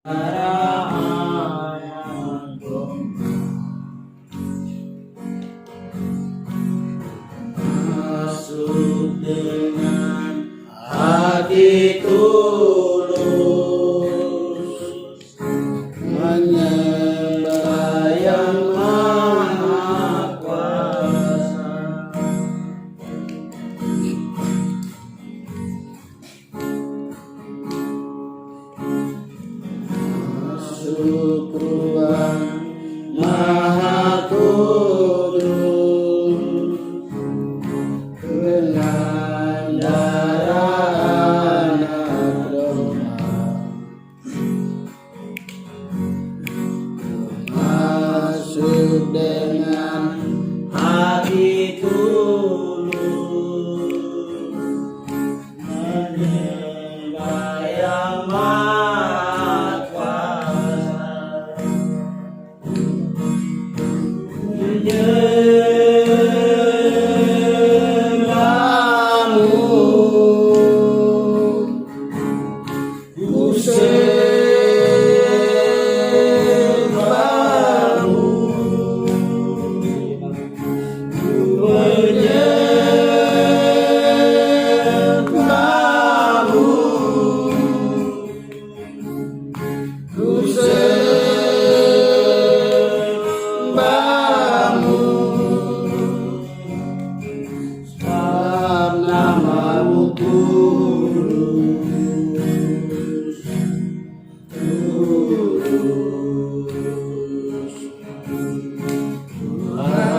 Masuk dengan hati tulus, menyembah yang Maha Kuasa. Masuk ruang Maha Kudus dengan darah anak domba. Masuk dengan hati tulus, menyembah yang Maha Kuasa. Menyembahmu, ku sembahmu, ku menyembahmu, ku sembahmu, sebab namamu kudus, kudus Tuhan,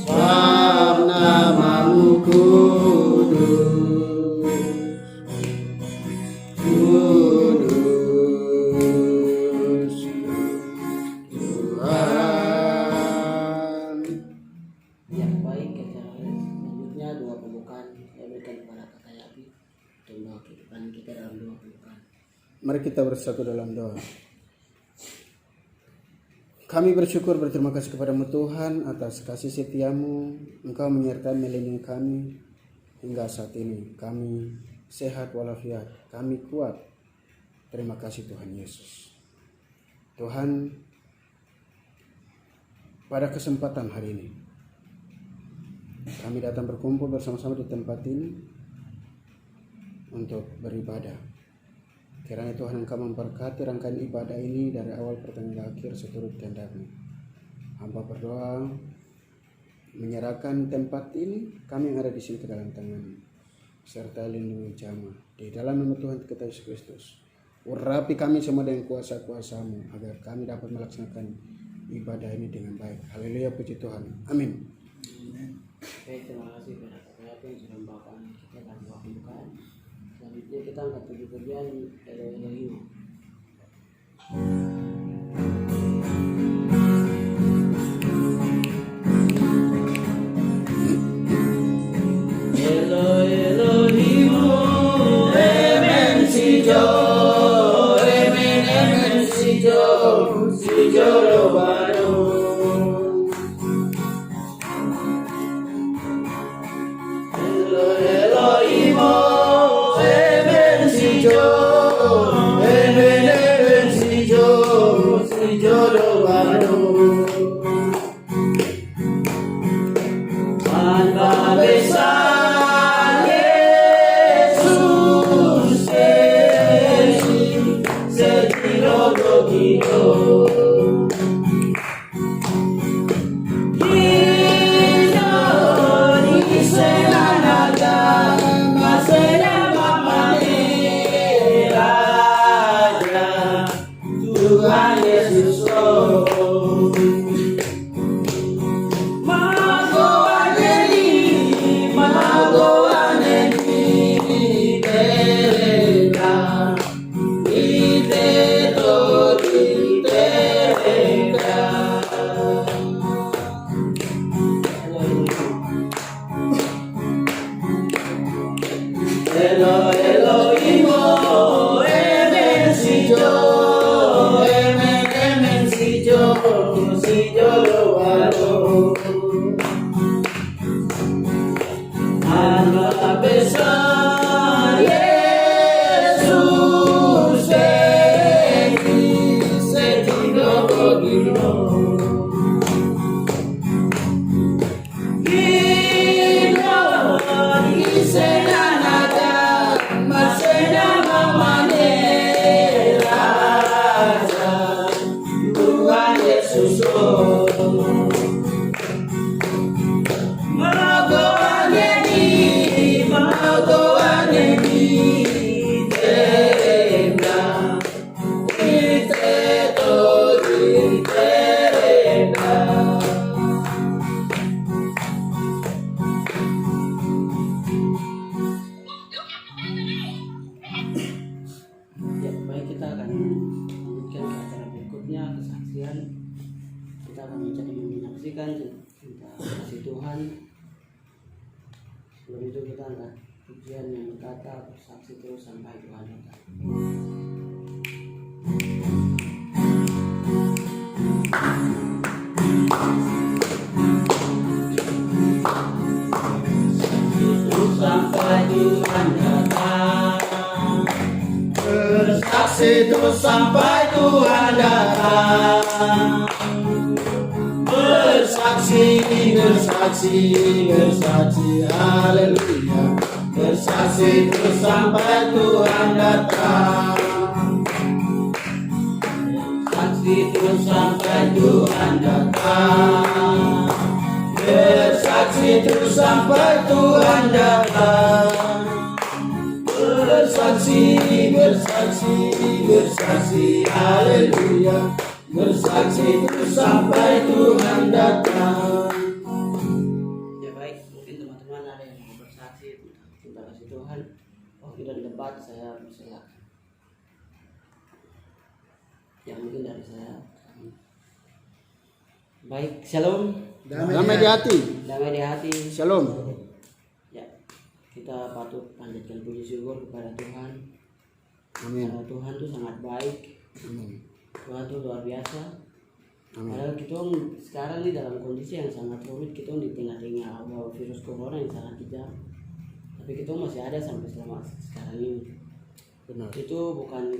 sebab namamu kudus, kudus Tuhan. Yang baik kita selanjutnya doa pembukaan saya berikan kepada Kakak Yapi untuk doa kehidupan kita dalam doa pembukaan. Mari kita bersatu dalam doa. Kami bersyukur berterima kasih kepadamu Tuhan atas kasih setiamu. Engkau menyertai melindungi kami hingga saat ini. Kami sehat walafiat, kami kuat. Terima kasih Tuhan Yesus. Tuhan, pada kesempatan hari ini kami datang berkumpul bersama-sama di tempat ini untuk beribadah. Kiranya Tuhan Engkau memberkati rangkaian ibadah ini dari awal pertengahan akhir seturut kehendak-Mu. Hamba berdoa menyerahkan tempat ini, kami yang ada di sini ke dalam tangan-Mu, serta lindungi jamaah di dalam nama Tuhan kita Yesus Kristus. Urapi kami semua dengan kuasa-kuasa-Mu agar kami dapat melaksanakan ibadah ini dengan baik. Haleluya, puji Tuhan. Amin. Oke, terima kasih kepada Kakak Yapi yang sudah membawakan kita dalam doa pembukaan. Selanjutnya kita angkat puji-pujian Elohim. Elo Elohimo, Emen Sijo, Emen Sijo, Sijo Robano. Elo Elohimo, Emen Sijo, Emen Sijo, Sijo Robano. Tanpa besar Yesus Yesus setiro begitu kita akan menyaksikan cinta kasih Tuhan. Sebelum itu kita angkat pujian yang berkata bersaksi terus sampai Tuhan datang. Sampai Tuhan datang, bersaksi terus sampai Tuhan datang, bersaksi, bersaksi, bersaksi, haleluya, bersaksi terus sampai Tuhan datang, bersaksi terus sampai Tuhan datang, bersaksi terus sampai Tuhan datang, bersaksi, bersaksi, bersaksi, haleluya, bersaksi terus sampai Tuhan datang. Ya baik, mungkin teman-teman ada yang mau bersaksi tentang kasih Tuhan. Oh, kita di debat, saya silakan. Ya mungkin dari saya. Baik, shalom. Damai di hati. Damai di hati. Shalom. Ya, kita patut panjatkan puji syukur kepada Tuhan. Amin. Karena Tuhan tuh sangat baik. Amin. Tuhan tuh luar biasa. Amin. Padahal kita sekarang nih dalam kondisi yang sangat rumit, kita di tengah-tengah wabah virus corona yang sangat kejam. Tapi kita masih ada sampai selama sekarang ini. Benar. Itu bukan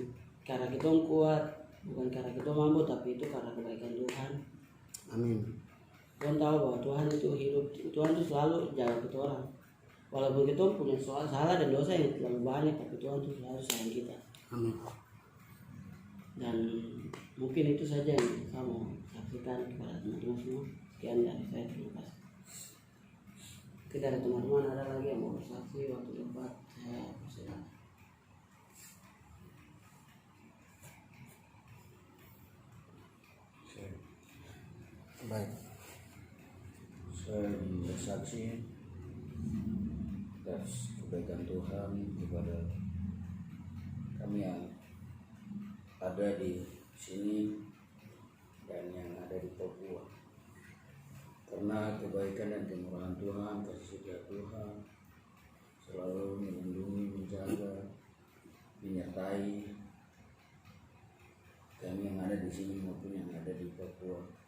karena kita kuat, bukan karena kita mampu, tapi itu karena kebaikan Tuhan. Amin. Tuhan tahu bahwa Tuhan itu hidup, Tuhan itu selalu jaga kita orang. Walaupun kita punya salah dan dosa yang terlalu banyak, tapi Tuhan itu selalu sayang kita. Amin. Dan mungkin itu saja yang saya mau saksikan kepada teman-teman semua. Sekian dari saya, terima kasih. Tidak ada teman-teman, ada lagi yang mau bersaksi waktu debat, saya persilakan. Baik, saya bersaksi atas kebaikan Tuhan kepada kami yang ada di sini dan yang ada di Papua. Karena kebaikan dan kemurahan Tuhan, kasih setia Tuhan selalu melindungi, menjaga, menyertai kami yang ada di sini maupun yang ada di Papua.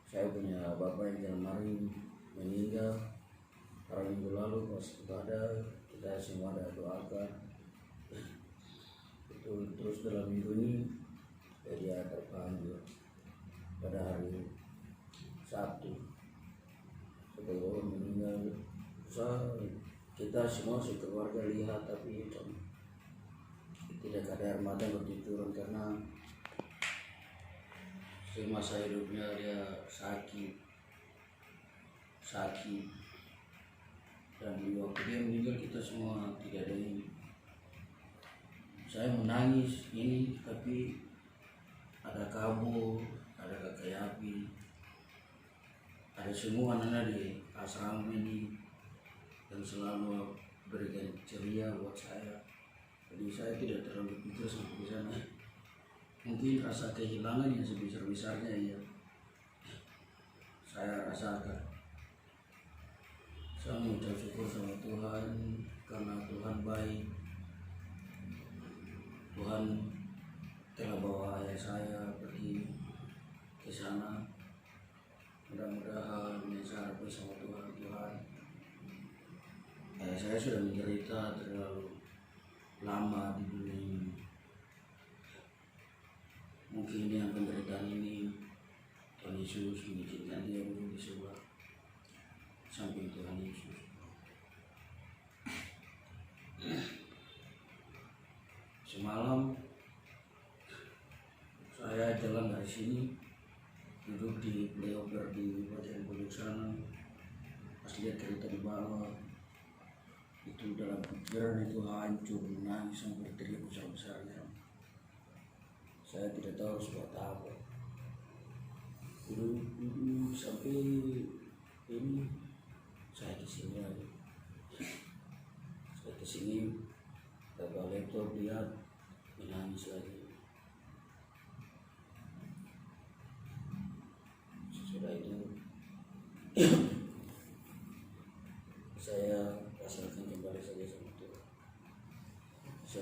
Saya punya bapak yang kemarin meninggal hari minggu lalu pas ibadah, kita semua ada doakan itu terus dalam minggu ini dia terpanggil pada hari Sabtu setelah meninggal. Kita semua sekeluarga lihat tapi tidak ada air mata bertuturan karena masa hidupnya dia sakit dan di waktu dia meninggal kita semua tidak ada ini. Saya menangis ini tapi ada kabur, ada kakak api, ada semua anak di asrama ini dan selalu berikan ceria buat saya. Jadi saya tidak terlalu pikir sampai di sana. Mungkin rasa kehilangan yang sebesar-besarnya ya saya rasakan. Saya mengucap syukur sama Tuhan karena Tuhan baik. Tuhan telah bawa ayah saya pergi ke sana. Mudah-mudahan yang saya harapkan sama Tuhan, ayah saya sudah menderita terlalu lama di dunia ini. Mungkin dengan penderitaan ini Tuhan Yesus mengizinkan dia duduk di sebelah samping Tuhan Yesus. Semalam saya jalan dari sini, duduk di playover di bagian pojok sana, pas lihat kereta di bawah, itu dalam pikiran itu hancur, menangis sampai teriak besar-besarnya. Saya tidak tahu harus buat apa. Dulu sampai ini saya kesini lagi. Saya kesini, bawa laptop lihat, menangis lagi.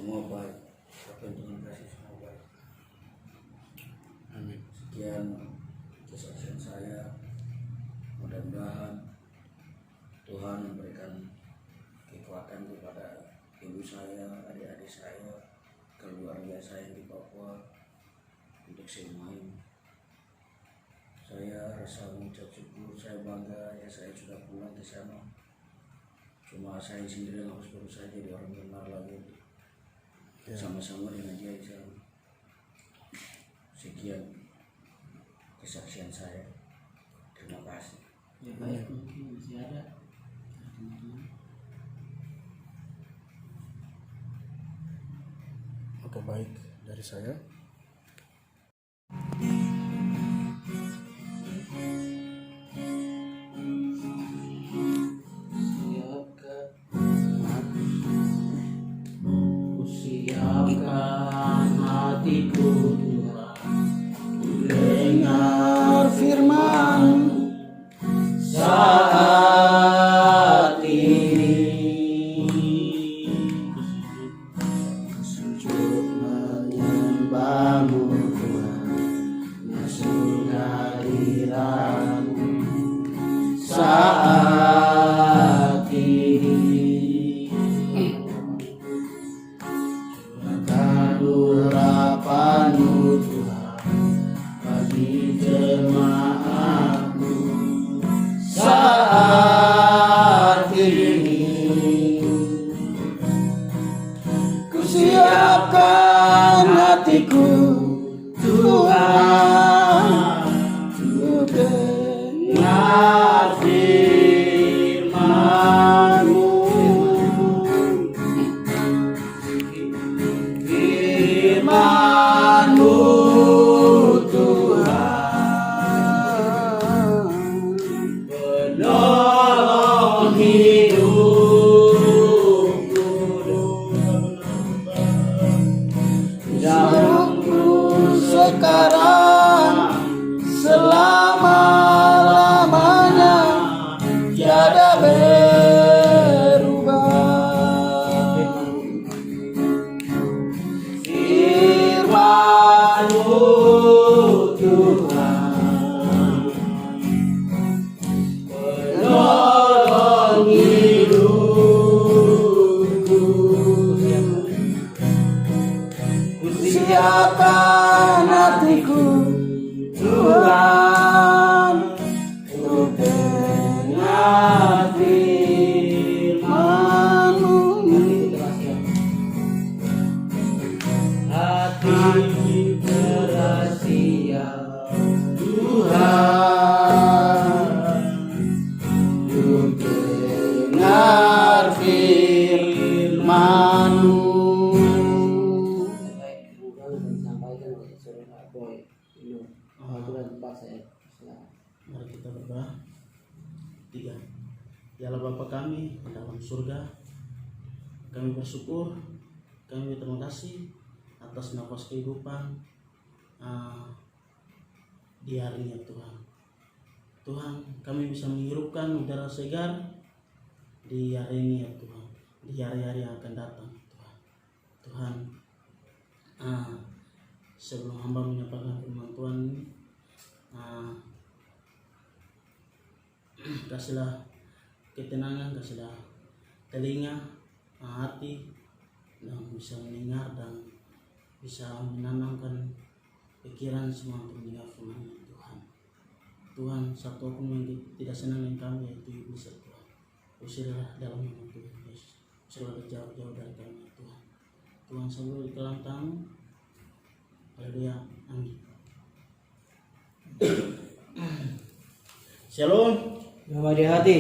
semua baik. Apa yang Tuhan kasih semua baik. Amin. Sekian kesaksian saya. Mudah-mudahan Tuhan memberikan kekuatan kepada ibu saya, adik-adik saya, keluarga saya di Papua untuk semuanya. Saya rasa mengucap syukur, saya bangga ya saya sudah pulang ke sana. Cuma saya sendiri yang harus berusaha jadi orang benar lagi, sama-sama dengan dia di sana. Sekian kesaksian saya. Terima kasih. Ya baik, mungkin masih ada teman-teman. Oke, baik dari saya. Kusiapkan hatiku Tuhan, Dengar firman saat ini sujud menyembahmu Tuhan, masuk hadiratmu saat ini. Curahkan urapanmu Tuhan bagi jemaatmu saat ini. Kusiapkan hatiku Tuhan, untuk dengar firman-Mu. Firman-Mu Tuhan, penolong hidupku, hidupku sekarang selama-lamanya tiada berubah. Firman-Mu Tuhan, penolong hidupku, kusiapkan hatiku Tuhan, untuk dengar firman-Mu. hati berhasil Tuhan, untuk dengar firman-Mu. baik bukan disampaikan oleh saudara Boy ini bulan tempat saya. Silakan. Mari kita berdoa. 3. Ya Allah Bapa kami di dalam surga, kami bersyukur, kami berterima kasih atas nafas kehidupan di hari ini ya Tuhan. Tuhan, kami bisa menghirupkan udara segar di hari ini ya Tuhan, di hari-hari yang akan datang Tuhan. Tuhan, sebelum hamba menyampaikan firman Tuhan ini, kasihlah ketenangan, kasihlah telinga, hati, dan bisa mendengar dan bisa menanamkan pikiran semua untuk mendengar firman Tuhan. Tuhan, satu pun yang tidak senang dengan kami yaitu iblis ya Tuhan. Usirlah dalam nama Tuhan Yesus. Usirlah jauh-jauh dari kami ya Tuhan. Tuhan selalu di dalam tangan. Haleluya. Amin. Shalom. Damai di hati.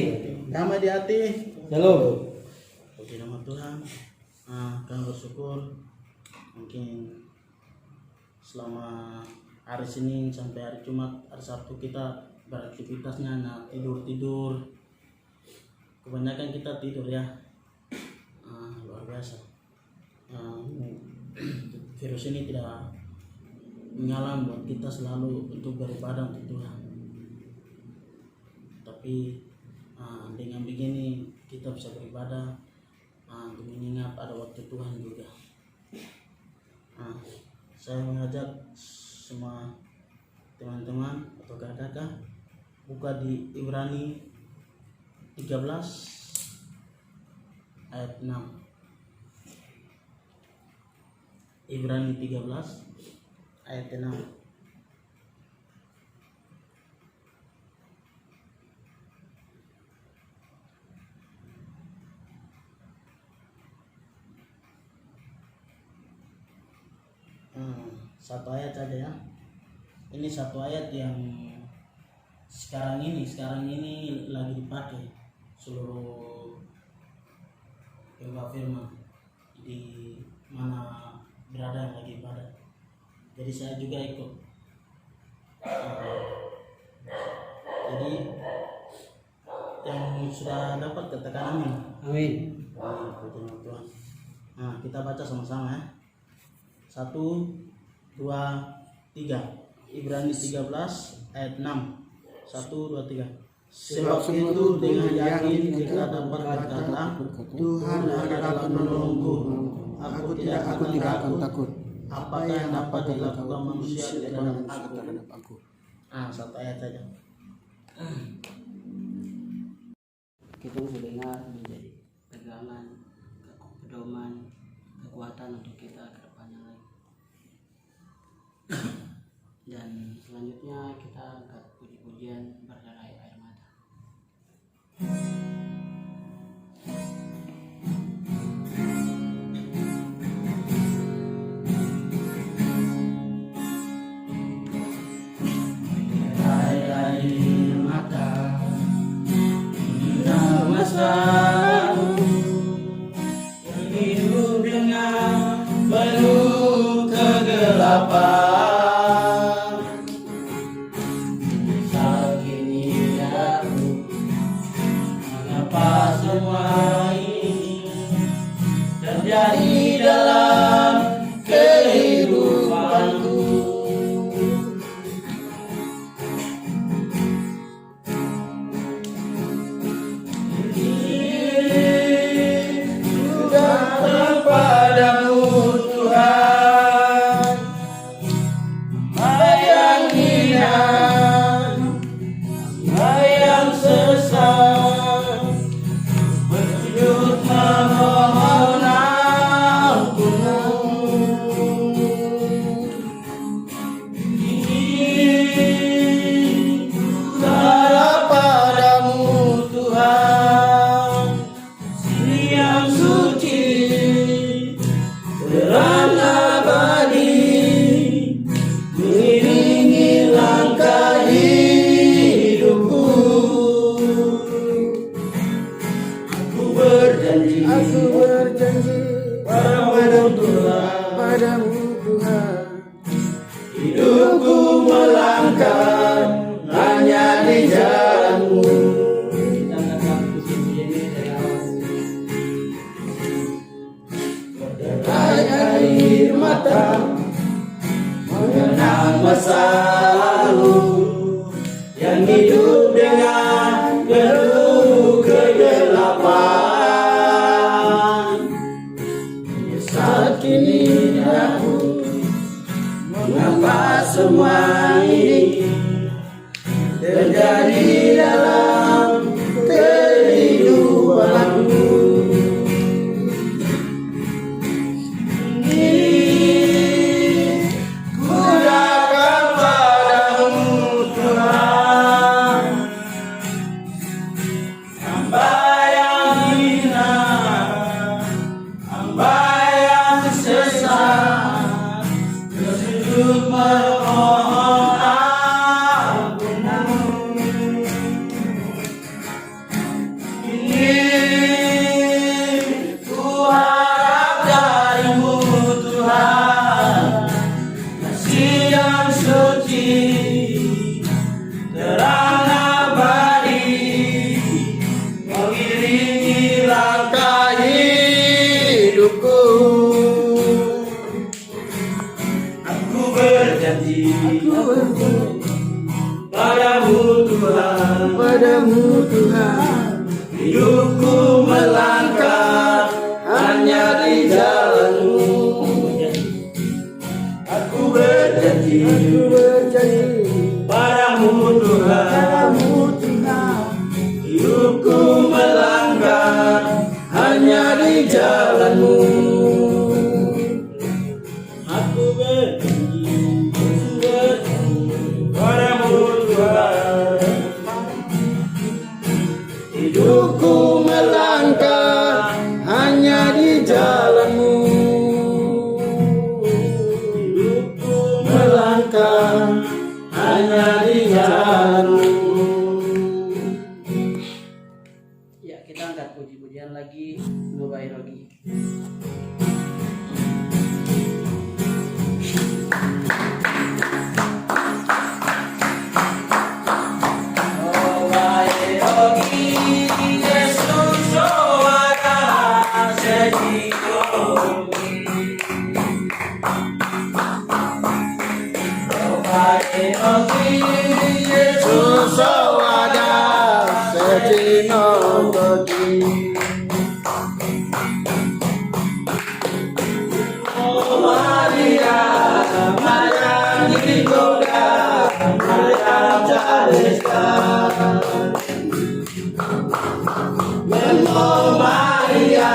Damai di hati. Shalom. Puji nama Tuhan. Kami bersyukur mungkin selama hari Senin sampai hari Jumat, hari Sabtu kita beraktivitasnya tidur. Kebanyakan kita tidur ya. Luar biasa. Virus ini tidak menyala buat kita selalu untuk beribadah untuk Tuhan. Tapi dengan begini kita bisa beribadah untuk mengingat ada waktu Tuhan juga. Nah, saya mengajak semua teman-teman atau kakak-kakak buka di Ibrani 13 ayat 6. Ibrani 13 ayat 6. Satu ayat saja ya. Ini satu ayat yang sekarang ini lagi dipakai seluruh pembawa firman di mana berada yang lagi ibadah. Jadi saya juga ikut. Jadi yang sudah dapat katakan amin. Amin. Puji Tuhan. Nah, kita baca sama-sama ya. 1, 2, 3. Ibrani 13 ayat 6. 1, 2, 3. Sebab itu dengan yakin kita dapat berkata, Tuhan adalah penolongku. Aku tidak akan takut. Apa yang dapat dilakukan manusia terhadap aku. Satu ayat saja. Kita sudah dengar menjadi pegangan, pedoman, kekuatan untuk kita ke depannya lagi. Dan selanjutnya kita angkat puji-pujian berderai air mata. Air mata masa yang hidup dengan penuh kegelapan. Saat ini aku mengapa semua ini terjadi dalam kehidupanku. Padamu Tuhan, yang hina, yang sesat, berjujur memohon ampunmu. Sarah padamu Tuhan, yang suci, terang abadi, mengiringi langkah hidupku. Aku berjanji padamu Tuhan, hidupku melangkah hanya di jalan-Mu. Kita akan puji ini air mata mengenang masa lalu yang hidup dengan penuh kegelapan. Saat kini aku mengapa semua ini terjadi dalam kehidupanku. Memohon di jalanmu. Aku berjanji Padamu Tuhan, hidupku melangkah hanya di jalanmu. hidupku Melangkah hanya di jalanmu. Ya, kita angkat puji-pujian lagi, Nubai Rogi. Yesus ada sedino toki. Oh Maria, Maria digoda, Maria Jadeska. Oh Maria,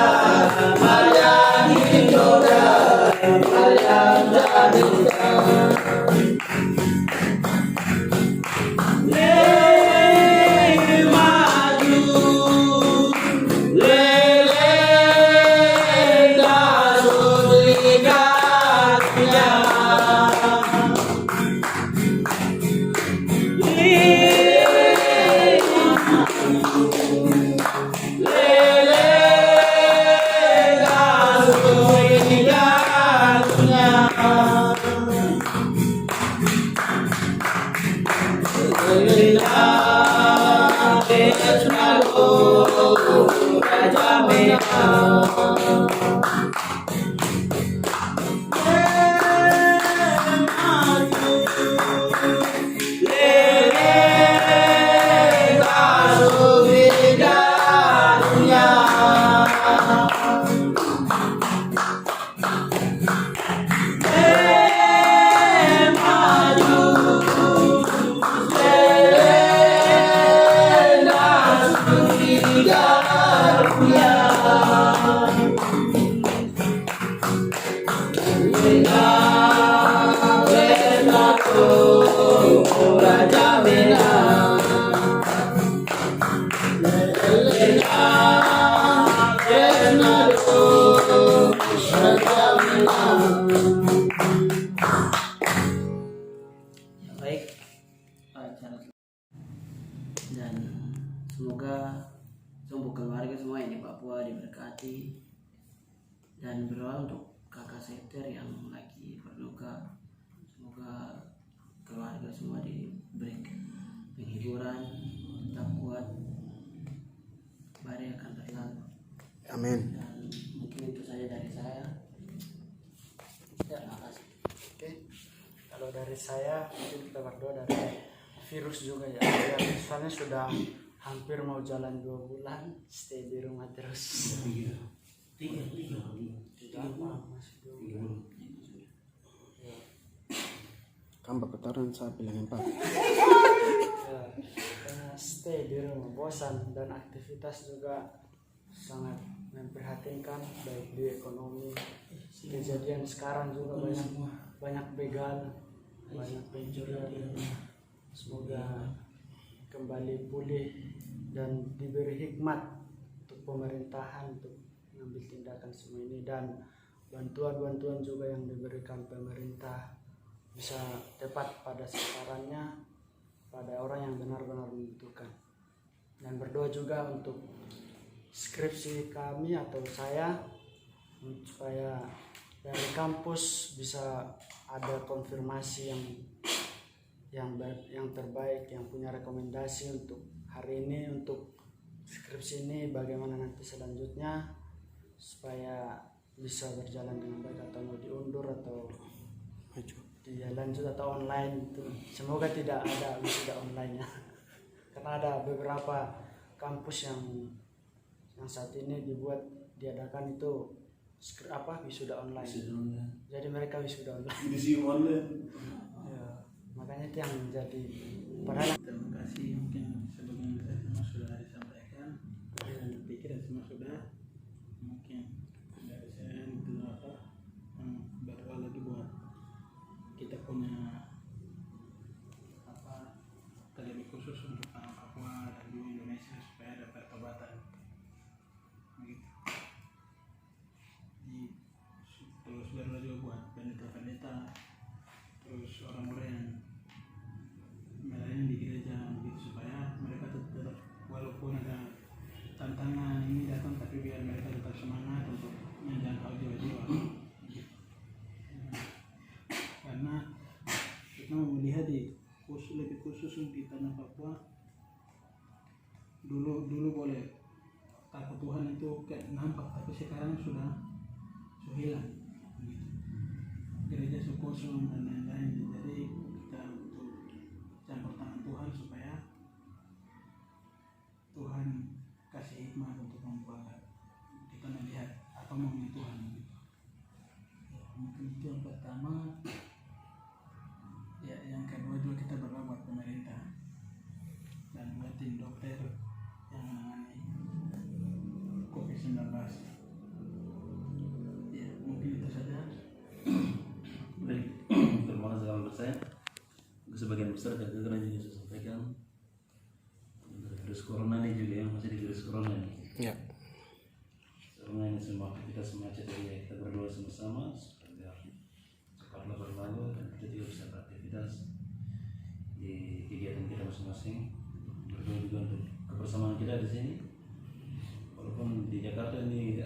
Maria digoda, Maria Jadeska. Ya, baik. Dan semoga tumbuh keluarga semua yang di Papua diberkati, dan berdoa untuk kakak Seter yang lagi berduka. Semoga keluarga semua diberi penghiburan, tetap kuat, badai akan berlalu. Amin. Dan mungkin itu saja dari saya. Ya, terima kasih. Oke, kalau dari saya mungkin kita berdoa dari virus juga ya. Ya, soalnya sudah hampir mau jalan 2 bulan stay di rumah terus. Tidak apa, masih 2 bulan. Ya, Kan ketaran saya bilang Pak. ya, karena stay di rumah bosan dan aktivitas juga sangat memprihatinkan, baik di ekonomi. Kejadian sekarang juga banyak begal, banyak pencurian. Semoga kembali pulih dan diberi hikmat untuk pemerintahan untuk mengambil tindakan semua ini, dan bantuan-bantuan juga yang diberikan pemerintah bisa tepat pada sasarannya, pada orang yang benar-benar membutuhkan. Dan berdoa juga untuk skripsi kami atau saya, supaya dari kampus bisa ada konfirmasi yang terbaik, yang punya rekomendasi untuk hari ini, untuk skripsi ini bagaimana nanti selanjutnya, supaya bisa berjalan dengan baik, atau mau diundur atau dia lanjut atau online itu. Semoga tidak ada wisuda online ya. Karena ada beberapa kampus yang saat ini diadakan itu wisuda online. Jadi mereka wisuda online. Ya, makanya itu yang menjadi padahal. Terima kasih, mungkin sebelumnya semua sudah disampaikan, dan pikir semua sudah mungkin khusus di tanah Papua, dulu boleh takut Tuhan itu kayak nampak, tapi sekarang sudah hilang gitu. Gereja kosong dan lain-lain. Jadi kita untuk campur tangan Tuhan supaya Tuhan kasih hikmah untuk membuat kita melihat apa maunya Tuhan gitu. Ya, mungkin itu yang pertama. Ya, yang kedua juga kita berdoa buat pemerintah dan buat tim dokter yang menangani COVID-19. Ya, mungkin itu saja. Baik, terima kasih kalau saya. Sebagian besar karena juga saya sampaikan virus corona ini juga yang masih di virus corona ini. Ya. Karena ini semua kita semacam dari kita berdoa sama-sama supaya cepatlah berlalu dan kita juga bisa beraktivitas di kegiatan kita masing-masing. Berdoa juga untuk kebersamaan kita di sini. Walaupun di Jakarta ini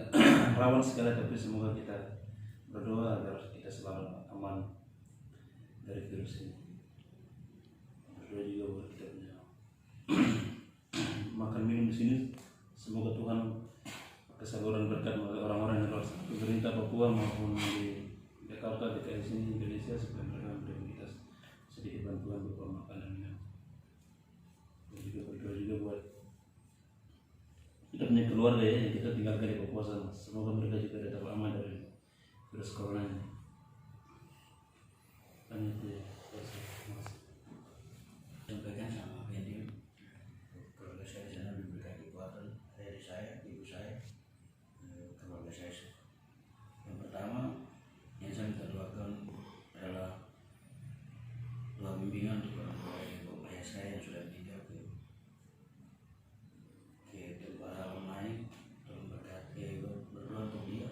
rawan sekali, tapi semoga kita berdoa agar kita selalu aman dari virus ini. Berdoa juga buat kita punya makan minum di sini. Semoga Tuhan kesabaran berkat orang-orang yang harus pemerintah Papua maupun di Jakarta, DKI sini, Indonesia, supaya mereka memberi kita sedikit bantuan berupa makan dan minum. Dan juga berdoa juga buat kita punya keluarga ya, yang kita tinggalkan di Papua sana. Semoga mereka juga tetap aman dari virus corona ini. Dan itu ya. Sampaikan sama Bendim, keluarga saya di sana diberikan kekuatan dari saya, ibu saya, keluarga saya. Yang pertama yang saya minta doakan adalah doa bimbingan untuk orang tua ibu ayah saya yang sudah meninggal ke tempat alam lain. Tolong berkati berdoa untuk dia.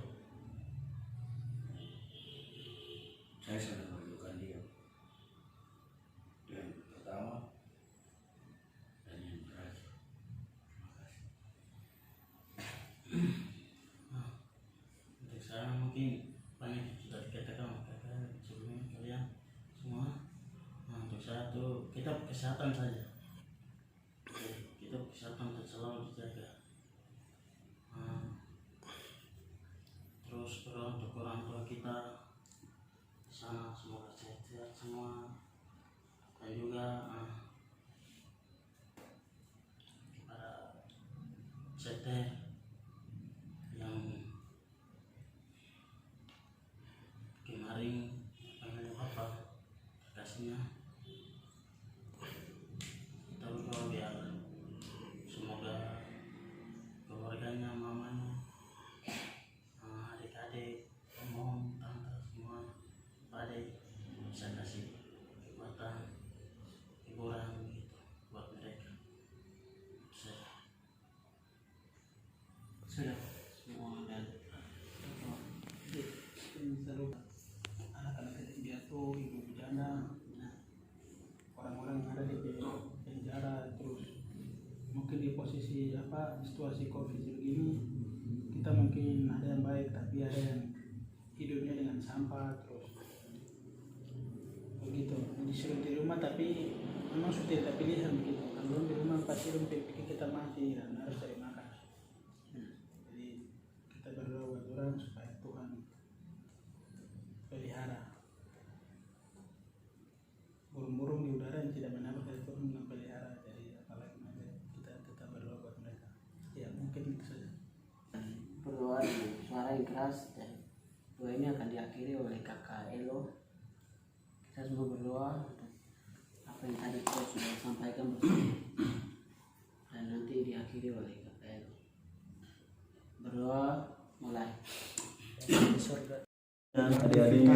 Saya sangat merindukan dia. Yang pertama dan yang terakhir. Terima kasih. Untuk saya mungkin banyak sudah dikatakan sebelumnya kalian semua. Untuk saya tuh kita kesehatan saja. Kita kesehatan selalu dijaga. Terus berdoa untuk orang tua kita di sana, semoga sehat-sehat semua. Dan juga para sekte yang kemarin pengen apa kasihnya, kita berdoa biar semoga keluarganya, mamanya, adik-adik, om, tante, semua adik bisa kasih kekuatan, hiburan gitu buat mereka. Sudah semua dan Selalu anak-anak yatim piatu, ibu janda, orang-orang yang ada di penjara, terus mungkin di posisi situasi COVID begini, kita mungkin ada yang baik tapi ada yang hidupnya dengan sampah, terus begitu disuruh di rumah tapi memang sudah tidak pilihan begitu. Kalau di rumah pasti pikir kita mati dan harus cari makan. Jadi kita berdoa buat orang supaya Tuhan pelihara burung-burung di udara yang tidak menabrak dari Tuhan memelihara. Jadi apalagi kita tetap berdoa buat mereka. Ya mungkin itu saja. Berdoa dengan suara yang keras, dan doa ini akan diakhiri oleh kakak Elo. Kita semua berdoa untuk apa yang tadi kita sudah sampaikan bersama, dan nanti diakhiri oleh kakak Elo. Berdoa mulai. Di surga. Dan adik-adiknya,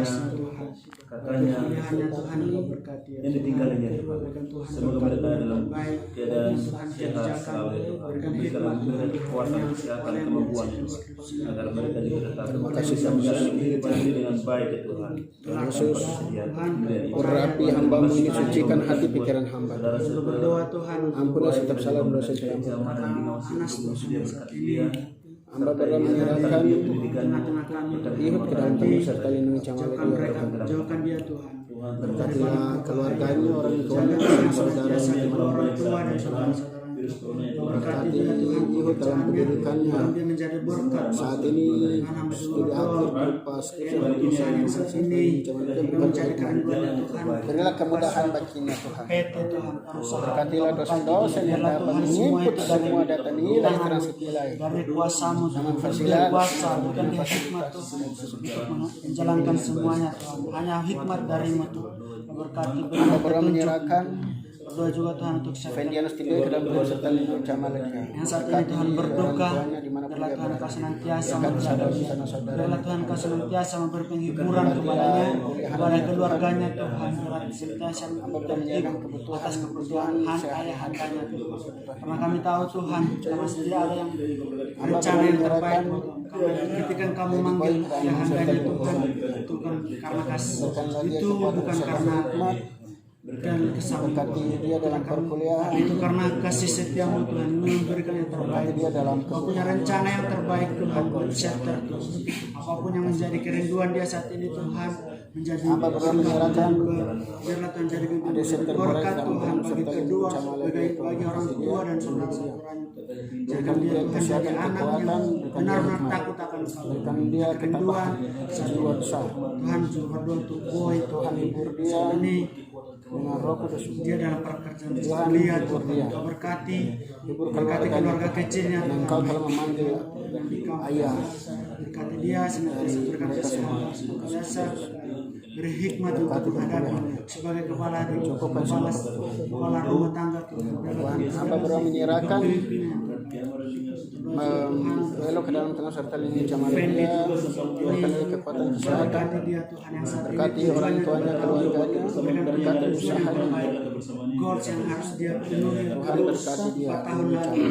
kakaknya, yang ditinggalnya, semoga mereka dalam keadaan sehat selalu, berikan kekuatan, kesehatan, kemampuan, agar mereka juga tetap bisa menjalani kehidupan ini dengan baik ya Tuhan. Tuhan Yesus, urapi hamba-Mu ini, sucikan hati pikiran hamba. Berdoa Tuhan, Ampunilah setiap salah dan dosa yang telah hamba berdoa menyerahkan Ihud ke dalam tangan serta lindungi jamaah jauhkan mereka, jauhkan dia Tuhan. Berkatilah keluarganya, orang tuanya, saudara orang tua dan saudara-saudara. berkati Ihud dalam pendidikannya. Dia menjadi berkat Saat ini studi akhir berupa ini mencari keridhaan Tuhan. berilah kemudahan baginya Tuhan. PT Tuhan Berkatilah dosen-dosen yang dapat menginput semua data nilai transit nilai dari kuasamu dengan dari fasilat kuasa bukan dia hikmat Tuhan untuk menjalankan semuanya Tuhan, hanya hikmat darimu Tuhan. Berkati Anda pernah menyerahkan berdoa juga Tuhan untuk siapa Fendianus Tibe ke dalam serta Lino Jamalia. yang saat ini Tuhan berduka. Biarlah Tuhan Kau senantiasa biarlah Tuhan Kau senantiasa memberi penghiburan kepadanya, kepada keluarganya Tuhan. Biarlah senantiasa terhibur atas kebutuhan ayah handanya Tuhan. Karena kami tahu Tuhan, karena dia ada yang rencana yang terbaik karena ketika kamu manggil ayah handanya Tuhan, itu kan karena kasih, itu bukan karena dan kesabaran dia dalam perkuliahan, itu karena kasih setiamu Tuhan memberikan yang terbaik. dia dalam Kau punya rencana yang terbaik Tuhan buat shelter Tuhan. Apapun yang menjadi kerinduan dia saat ini Tuhan, menjadi biarlah Tuhan jadi berkat Tuhan bagi kedua, bagi orang tua dan saudara-saudaranya. Jangan dia Tuhan jadi anak yang benar-benar takut akan Kau. berikan dia Kerinduan jiwa besar. Tuhan juga berdoa untuk boy Tuhan hibur dia ini Dengan Roh Kudus dia dalam pekerjaan kuliah Tuhan. Kau berkati keluarga kecilnya Tuhan. Engkau telah memanggil ayah. Berkati dia senantiasa berkati semua senantiasa beri hikmat untuk menghadapi sebagai kepala rumah tangga Tuhan. Hamba berdoa menyerahkan belok ke dalam tengah serta lini Jamalia, berkati kekuatan kesehatan, Berkati dia Tuhan yang saat berkati orang tuanya, keluarganya, berkati usahanya. goals yang harus dia penuhi Tuhan berkati dia. 4 tahun lalu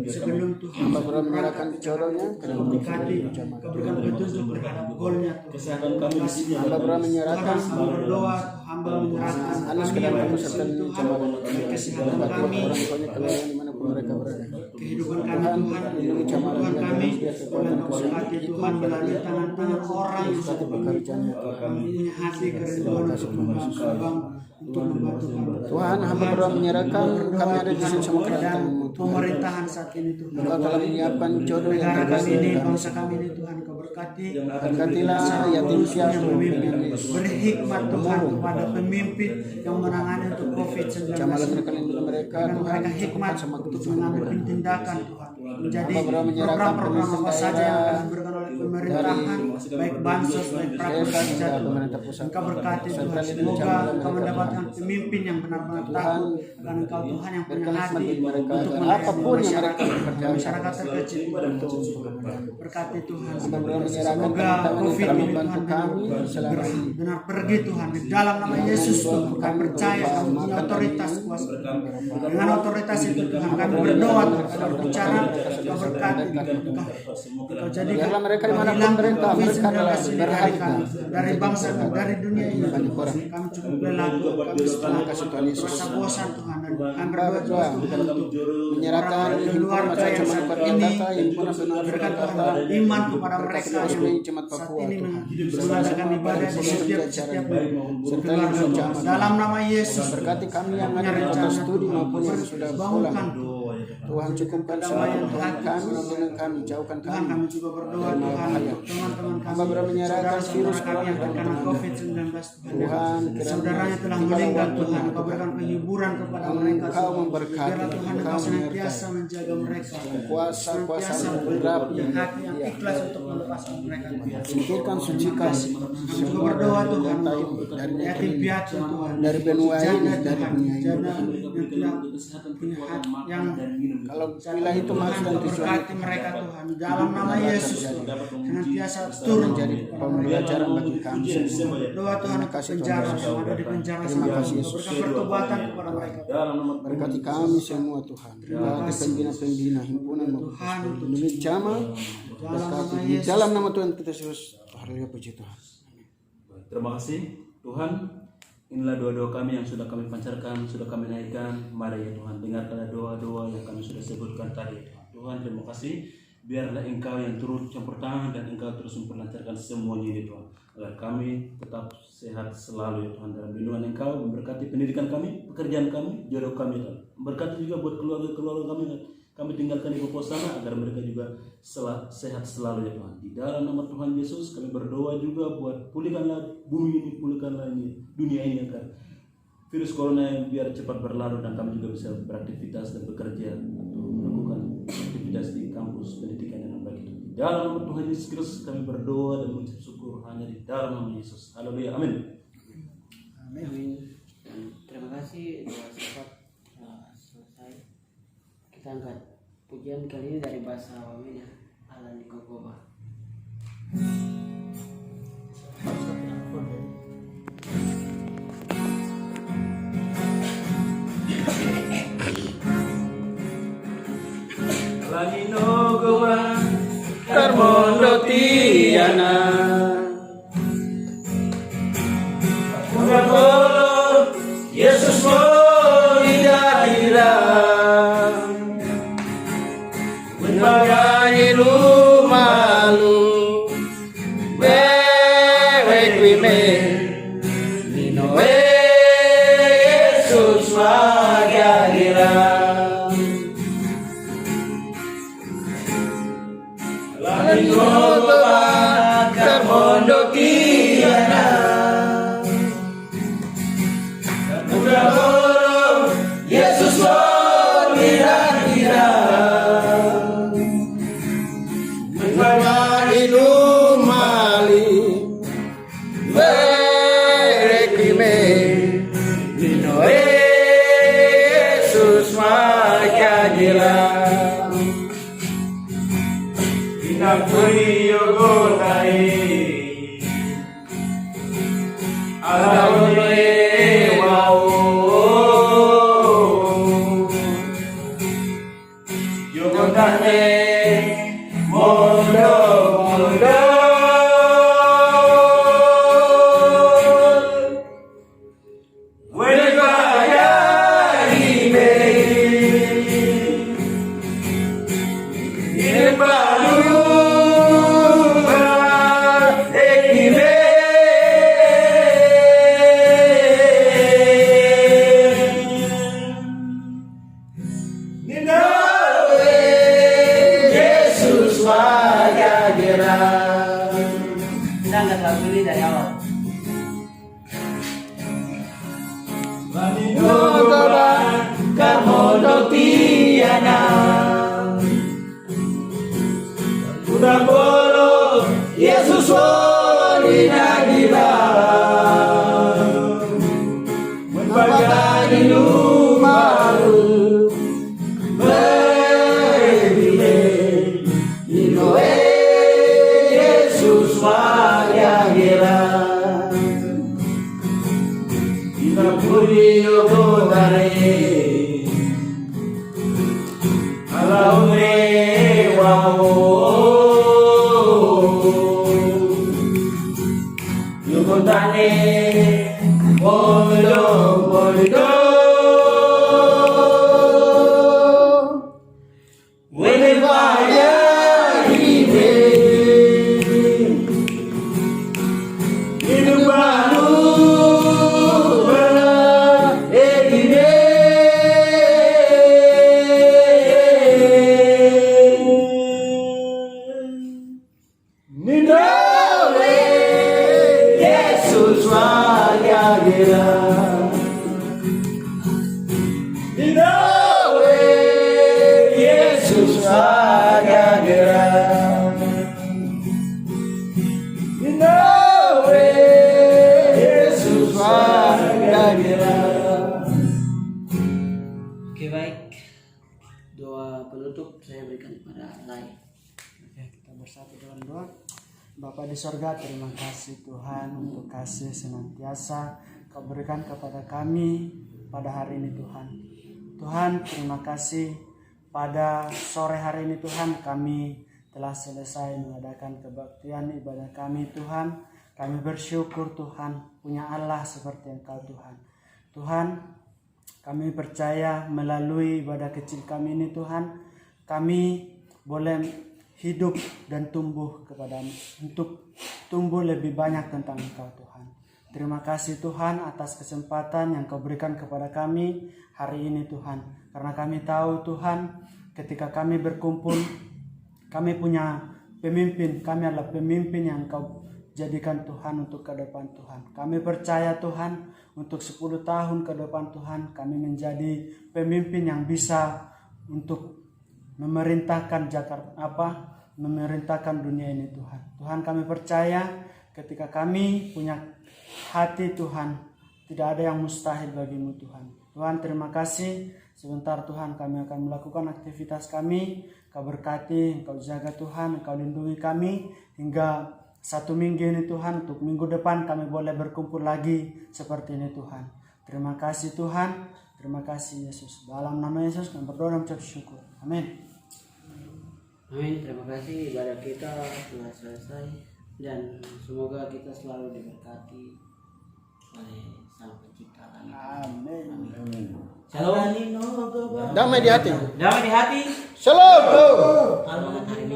sebelum Tuhan Hamba berdoa menyerahkan jodohnya ke dalam berkati berikan petunjuk terhadap goalnya Tuhan. Hamba berdoa menyerahkan Hamba berdoa, hamba menyerahkan Anas ke dalam tengah serta lini Jamalia, kesehatan berkati kami, orang tuanya, keluarganya dimanapun mereka berada. kehidupan kami Tuhan, kebutuhan kami, Tuhan berkati Tuhan melalui tangan-tangan orang yang sudah punya hati kerinduan untuk membantu kami. Tuhan, hamba berdoa menyerahkan kami ada di sini sama kedatangan-Mu Tuhan. Pemerintahan saat ini Tuhan, Engkau telah menyiapkan jodoh yang negara kami terbaik. ini, bangsa kami ini Tuhan, Kau berkati. Berkatilah yatim piatu Pemimpin, beri hikmat Tuhan kepada pemimpin yang menangani untuk COVID-19. Jamalah mereka lindungi mereka Berikan Tuhan, mereka hikmat sama untuk keputusan mengambil tindakan Tuhan, menjadi Hamba berdoa menyerahkan program-program apa pemimpin saja yang daerah, akan diberikan oleh pemerintahan, baik bansos, baik desa prakerja hingga Tuhan. pemerintah pusat. Engkau berkati Tuhan, Serta lindungi semoga jamalah Engkau mereka mendapatkan Tuhan. pemimpin yang benar-benar takut akan Engkau Tuhan, yang punya Berikan hati hikmat bagi mereka untuk dan melayani apapun yang masyarakat, mereka kerjakan. masyarakat terkecil. Berkati Tuhan, Hamba berdoa menyerahkan semoga teman-teman yang COVID telah ini membantu Tuhan kami selama ini. benar pergi Tuhan di dalam nama Yesus Tuhan. Kami percaya kami punya otoritas kuasa. Dengan otoritas itu Tuhan kami berdoa Tuhan, kami berbicara, Kau berkati Kau jadikan Biarlah mereka dimanapun hilang mereka, mereka adalah COVID-19 ini berharga. dari bangsa dari dunia ini. Kami cukup lelah Tuhan, kami setelah rasa bosan Tuhan, dan kami berdoa Tuhan untuk Menyerahkan keluarga yang saat ini berikan Tuhan iman kepada mereka yang saat ini mengadakan ibadah di setiap keluarga. Dalam nama Yesus, berkati kami yang punya ada di rencana atas studi maupun yang sudah bangunkan pulang. Tuhan. Tuhan cukupkan semua kebutuhan kami, lindungi kami, jauhkan Tuhan kami. kami juga berdoa Tuhan untuk teman-teman Hamba kami, berdoa menyerahkan virus saudara-saudara kami yang corona terkena Tuhan. COVID-19 Tuhan, saudaranya telah meninggal Tuhan, Kau berikan penghiburan kepada mereka. Engkau memberkati, Biarlah Tuhan Engkau Engkau senantiasa menjaga mereka, kuasa senantiasa berapi. punya hati yang ikhlas untuk melepaskan mereka. Singkirkan, sucikan Kami juga berdoa Tuhan untuk dari yatim piatu Tuhan, dari benua ini, janda dari Tuhan, dunia ini. janda yang tidak punya hati yang Kalau wilayah itu Tuhan maksud dan Kau tujuan berkati mereka Tuhan dalam nama Yesus senantiasa turun menjadi pembelajaran bagi kami semua. doa Tuhan untuk penjara yang ada di penjara semua berikan pertobatan kepada mereka Berkati kami semua Tuhan. Berkati pembina-pembina himpunan Tuhan untuk menurut jama. Berkati di dalam nama Tuhan kita Yesus. Haleluya, puji Tuhan. Terima kasih Tuhan. Inilah doa-doa kami yang sudah kami pancarkan, sudah kami naikkan. Mari ya Tuhan, dengarkanlah doa-doa yang kami sudah sebutkan tadi. Tuhan, terima kasih. biarlah Engkau yang turut campur tangan dan Engkau terus memperlancarkan semuanya ya Tuhan, agar kami tetap sehat selalu ya Tuhan, dalam lindungan Engkau. Memberkati pendidikan kami, pekerjaan kami, jodoh kami Tuhan. Memberkati juga buat keluarga-keluarga kami tinggalkan di bawah sana, agar mereka juga sehat selalu ya Tuhan. Di dalam nama Tuhan Yesus kami berdoa juga buat pulihkanlah bumi ini, pulihkanlah ini dunia ini, agar virus corona yang biar cepat berlalu dan kami juga bisa beraktivitas dan bekerja atau melakukan aktivitas di kampus pendidikan yang baik itu. Di dalam nama Tuhan Yesus Kristus kami berdoa dan mengucap syukur hanya di dalam nama Yesus. Haleluya, amin. Amin. Dan terima kasih doa sifat selesai. Kita angkat pujian kali ini dari bahasa Wamena, Allah Nikogoba. Laninogoba Karmondo Tiana Mugapolo Yesus mo idahira Menbagai lumalu Wewe kwime Ninoe Yesus magahira Laninogoba Karmondo Tiana Mugapolo Yesus mo idahira Ilumali Berekime Ninoe Yesus makadira Inakuri yogotai Alaone wao Yogotane Mondo Kita angkat lagu ini dari awal. Laninogoba Karmondo Tiana Mugapolo Yesus idahira Menbagai lumalu Berekime Ninoe Yesus magahira Inakuri yogodare Alaune wao Yogotane Mondo Wene vaya hibe Inubanu Ekime Ninoe Yesus magahira Ninoe Yesus magahira Ninoe Yesus magahira. Oke, baik. Doa penutup saya berikan kepada Lai. Oke, kita bersatu dalam doa. Bapa di sorga, terima kasih Tuhan untuk kasih senantiasa Kau berikan kepada kami pada hari ini Tuhan. Tuhan, terima kasih pada sore hari ini Tuhan, kami telah selesai mengadakan kebaktian ibadah kami Tuhan. Kami bersyukur Tuhan punya Allah seperti Engkau Tuhan. Tuhan, kami percaya melalui ibadah kecil kami ini Tuhan, kami boleh hidup dan tumbuh kepadamu, untuk tumbuh lebih banyak tentang Engkau Tuhan. Terima kasih Tuhan atas kesempatan yang Kau berikan kepada kami hari ini Tuhan. Karena kami tahu Tuhan, ketika kami berkumpul, kami punya pemimpin, kami adalah pemimpin yang Kau jadikan Tuhan untuk ke depan Tuhan. Kami percaya Tuhan, untuk 10 tahun ke depan Tuhan, kami menjadi pemimpin yang bisa untuk memerintahkan memerintahkan dunia ini Tuhan. Tuhan, kami percaya ketika kami punya hati Tuhan, tidak ada yang mustahil bagimu Tuhan. Tuhan, terima kasih. Sebentar Tuhan, kami akan melakukan aktivitas kami. Kau berkati, Kau jaga Tuhan, Kau lindungi kami hingga 1 minggu ini Tuhan. Untuk minggu depan kami boleh berkumpul lagi seperti ini Tuhan. Terima kasih Tuhan. Terima kasih Yesus. Dalam nama Yesus kami berdoa dan mengucap syukur. Amin. Amin. Terima kasih ibadah kita telah selesai dan semoga kita selalu diberkati oleh Sang Pencipta langit. Amin. Shalom. Damai di hati. Damai di hati. Shalom. Selamat hari ini.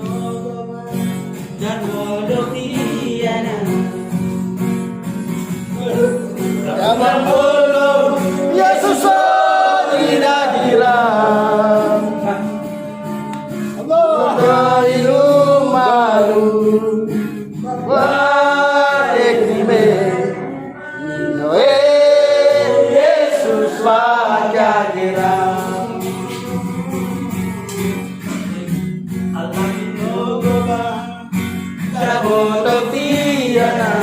Dan bodoh tiada. Zaman belum Yesus tidak hilang. Allah ilmu malu Waekime Noe Yesus wajahira Allah inogoba Sabodo tiana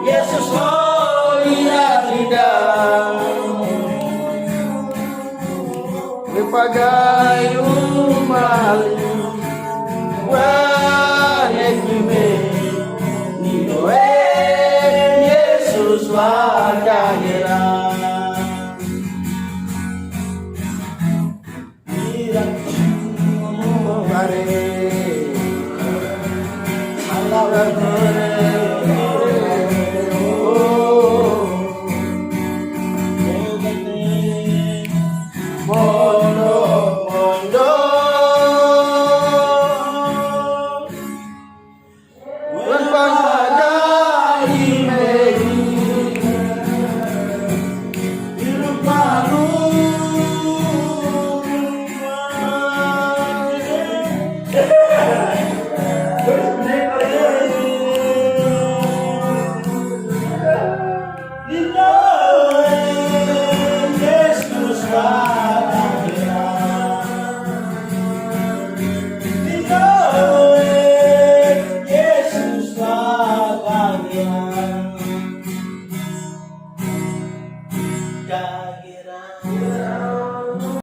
Yesus lihat lidah Pagai umali Wahekime Ninoe Yesus wajahira Miraku Mare Allah